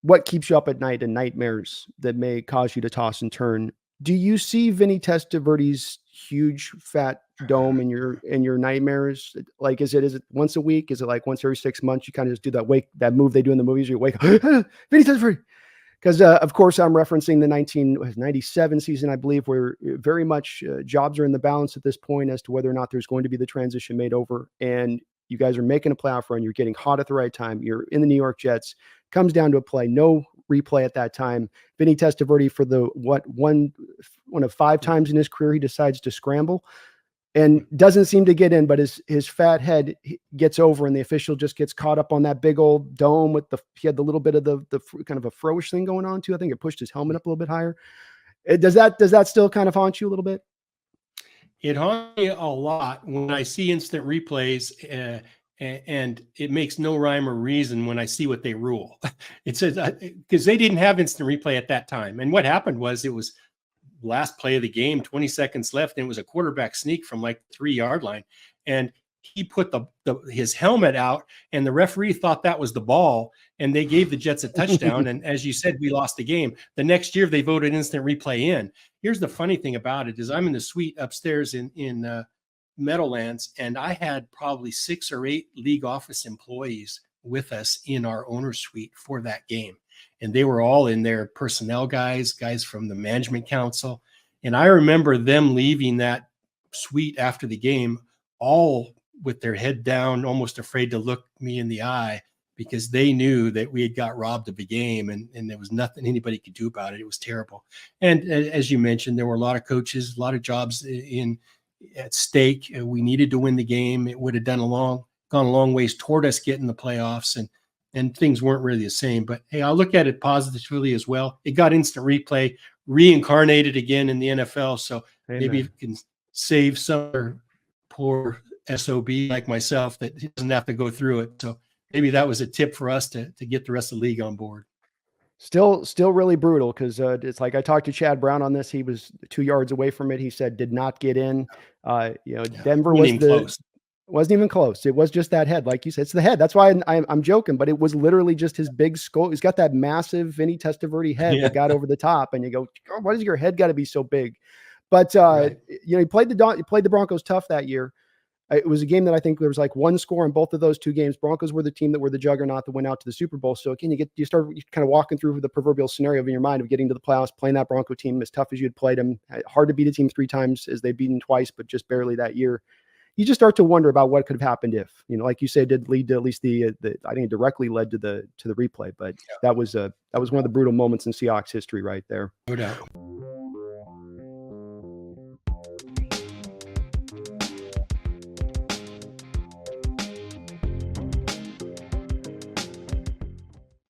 what keeps you up at night and nightmares that may cause you to toss and turn. Do you see Vinny Testaverde's huge fat dome in your nightmares? Like, is it once a week? Is it like once every 6 months? You kind of just do that move they do in the movies. You wake up, Vinny Testaverde. Because, of course, I'm referencing the 1997 season, I believe, where very much jobs are in the balance at this point as to whether or not there's going to be the transition made over. And you guys are making a playoff run. You're getting hot at the right time. You're in the New York Jets. Comes down to a play. No replay at that time. Vinny Testaverde, for the one of 5 times in his career, he decides to scramble and doesn't seem to get in, but his fat head gets over, and the official just gets caught up on that big old dome with he had the little bit of the kind of a froish thing going on too. I think it pushed his helmet up a little bit higher. Does that still kind of haunt you a little bit? It haunts me a lot when I see instant replays, and it makes no rhyme or reason when I see what they rule. It says, because they didn't have instant replay at that time. And what happened was, it was last play of the game, 20 seconds left, and it was a quarterback sneak from like the 3-yard line. And he put his helmet out, and the referee thought that was the ball, and they gave the Jets a touchdown. And as you said, we lost the game. The next year they voted instant replay in. Here's the funny thing about it is, I'm in the suite upstairs in Meadowlands, and I had probably 6 or 8 league office employees with us in our owner's suite for that game. And they were all in there, personnel guys from the management council. And I remember them leaving that suite after the game, all with their head down, almost afraid to look me in the eye, because they knew that we had got robbed of a game, and there was nothing anybody could do about it. It was terrible. And as you mentioned, there were a lot of coaches, a lot of jobs at stake. We needed to win the game. It would have gone a long ways toward us getting the playoffs, and things weren't really the same. But hey, I'll look at it positively as well. It got instant replay, reincarnated again in the NFL. So Amen. Maybe it can save some poor SOB like myself that doesn't have to go through it. So maybe that was a tip for us to get the rest of the league on board. Still really brutal, because it's like, I talked to Chad Brown on this. He was 2 yards away from it. He said did not get in. Denver wasn't even close. It was just that head, like you said. It's the head. That's why I'm joking, but it was literally just his big skull. He's got that massive Vinny Testaverde head that got over the top, and you go, oh, why does your head got to be so big? But right. He played the Broncos tough that year. It was a game that I think there was like 1 score in both of those 2 games. Broncos were the team that were the juggernaut that went out to the Super Bowl. So again, you start kind of walking through the proverbial scenario in your mind of getting to the playoffs, playing that Bronco team as tough as you'd played them. Hard to beat a team 3 times, as they've beaten twice, but just barely that year. You just start to wonder about what could have happened if, like you said, did lead to at least I think it directly led to the replay. But that was one of the brutal moments in Seahawks history right there. No doubt.